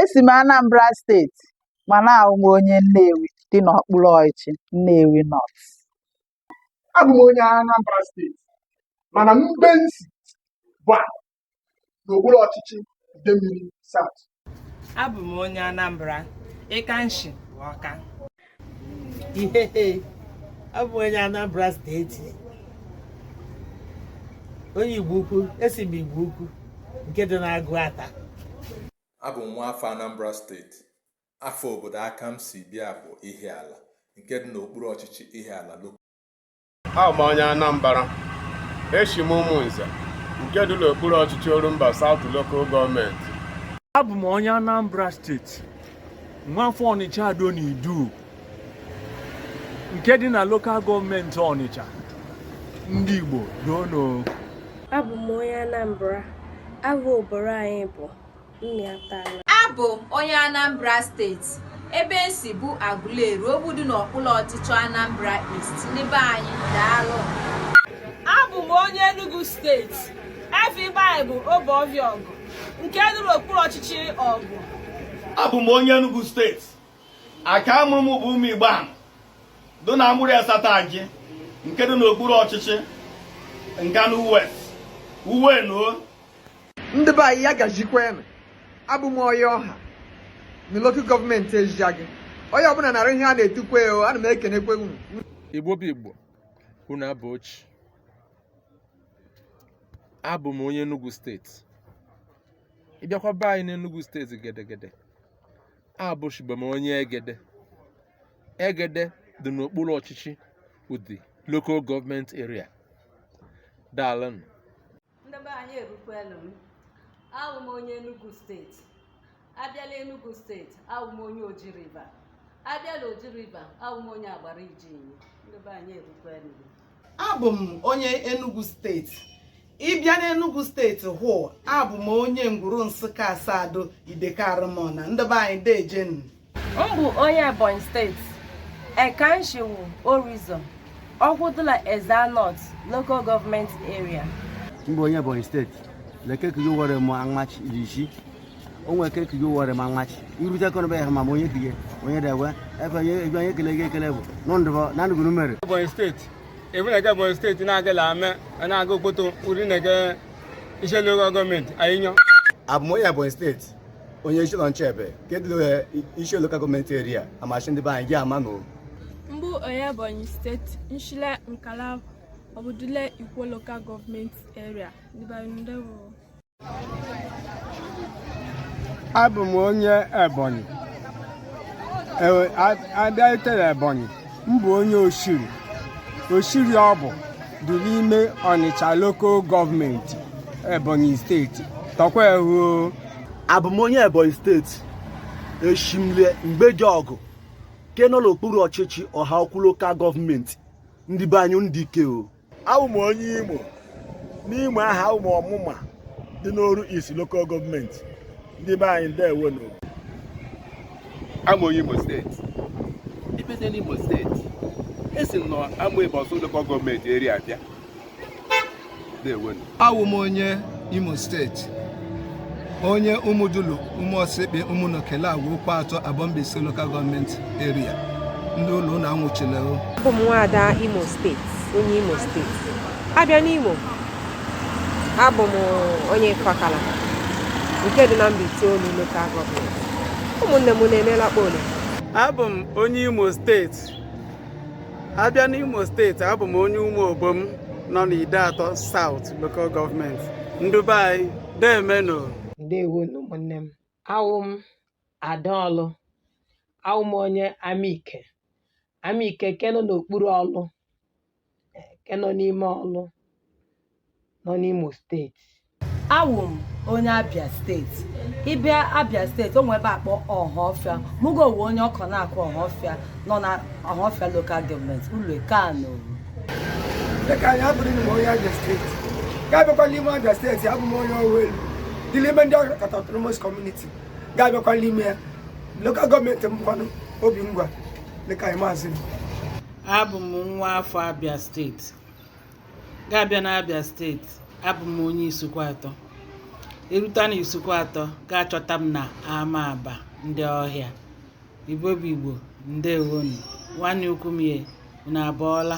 esi m Anambra steeti mana ahụ m onye Nnewi dị n'okpuru ọchịchị Nnewi North. Abụ m onye Anambra steeti mana mbe nsi bụ n'okpuru ọchịchị Idemmili South. Abụ m onye Anambra Ịkanshi Ọka. Abụ onye Anambra steeti onye Igbo ukwu esi m Igbo ukwu nke dị n'agụ ata. Abụ m nwa afọ Anambra steeti. Afọ obodo aka m si bịa bụ Ihiala nke dị n'okpuru ọchịchị Ihiala Local. Abụ m onye Anambra esi m Ụmụnze nke dị n'okpuru ọchịchị Orumba South Local Gọọmenti. Abụ m onye Anambra steeti nwafọ Ọnịcha Ado n'Idu nke dị na lokal gọọmenti Ọnịcha ndị Igbo dono. Abụ m onye Anambra, aha obodo anyị bụ Nniatala. Abụ m onye Anambra steeti ebe esi bụ Aguleri Ogbudu n'okpuru ọchịchị Anambra East n'ebe anyị daalụ. Abụ m onye Enugu steeti Efibai bụ Oboviọgụ nke dị n'okpuru ọchịchị Ọgụ. Abụ m onye Enugu steeti aka amụrụ m bụ ụmụ Igbo ahụ dị na Amụrụ Asatagị nke dị n'okpuru ọchịchị Nkanu West Uwenuo. Ndị be anyị ya gajikwa. Abụ m onye ọha na lokal gọọmenti Ejiagị. Onye ọbụla nara ihe a na-etukwa ya, ana m ekenekwe unu. Igbo bụ Igbo, unu abụ ochi. Abụ m onye Enugu steeti. Ịbịakwa be anyị n'Enugu steeti gedegede. Abụchibu m onye Egede. Egede dị n'okpuru ọchịchị Udi local government area. Daalụ. Ndị be anyị erukwelu m. Abụ m onye Enugu steeti. Abịala Enugu steeti, abụ m onye Oji River. Abịala Oji River, abụ m onye Agbara Ijinyi. Ndị be anyị erukwelu m. Abụ m onye Enugu steeti. Ịbịa n'Enugu steeti hụ, abụ m onye Ngwuru Nsụka Asado Idekarịmọna. Ndị be anyị dejenu. M bụ onye Ebonyi steeti. Ịkanshi Orizo, Ọkwụdụla Ezza North local government area. M bụ onye Ebonyi steeti. Leke ka yo wore mo anmachi irishi. Onwe ke ka yo wore ma anmachi. Irute kono be ha ma onye kiye. Onye dewe. Efe onye kelege bụ. Nondobo na ndugu numere. Ebonyi steeti. Ebonyi ga Ebonyi steeti na-agala ame na-aga okpoto uri na-ege ise local gọọmenti ayinyo. Abụ m onye Ebonyi steeti. Onye isi Nchebe kedụ isi local gọọmenti area amachi ndị be anyị gị ama no. Mbụ onye Ebonyi steeti Nshile Nkala Obudule Ikwo local government area. Abụ m onye Ebonyi. Abịa itere Ebonyi. M bụ onye Oshiri. Oshiri ọ bụ dị n'ime Ọnịcha local gọọmenti Ebonyi steeti. Tọkwa ehu. Abụ m onye Ebonyi steeti Eshimle Mgbejiọgụ nke nọ n'okpuru ọchịchị Ọhaukwu lokal gọọmenti ndị be anyị ndị ike o. Abụ m onye Imo n'Imo aha abụ m ọmụma dị n'Oru East local gọọmenti ndị be anyị ndewo no. Abụ onye Imo steeti. Ibete n'Imo steeti esi m nọ Amụ Ịbọsụ local gọọmenti area bịa. Ndewo no. Abụ m onye Imo steeti onye Umudulu Umuosekpe Umunokele Agwa Okwu Atọ Abombise local gọọmenti area ndị ụlọ na anwụchile o. Abụ m nwaada Imo steeti onye Imo steeti. Abịa n'Imo, abụ m onye Kwakala nke dị na Mbaise local gọọmenti. Ụmụnne m na-emela kpole. Abụ m onye Imo steeti. Abịa n'Imo steeti, abụ m onye Umuobom nọ n'Ide-Atọ South local gọọmenti. Ndị be anyị deemeno. Ndewo ụmụnne m. Awụ m Adaọlụ. Awụ m onye Amike. Amike ke nọ n'okpuru ọlụ. Ke nọ n'ime ọlụ nọ n'Imo steeti. Awụ m onye Abia steeti. Ịbịa Abia steeti, o nwe ebe akpọ Ọhafịa. Mụgo onwe onye ọkọ na-akụ Ọhafịa nọ na Ọhafịa local gọọmenti ụlọ Kano. Dịka anyị abụrụ n'ime onye Abia steeti. Ga-abịakwa n'ime Abia steeti, abụ m onye Owerri. Dị n'ime ndị ọkata autonomous community. Ga-abịakwa n'ime ya. Local gọọmenti m bụkwanụ Obingwa dịka anyị maazị. Abụ m nwa afọ Abia steeti. Ga-abịa na Abia steeti, abụ m onye Isukwatọ. eruta na isuku atọ ga-achọta m na ama aba ndị ọhịa. Igbo bụ Igbo, ndewonu. Nwanne ukwu m ye, unu abọọla.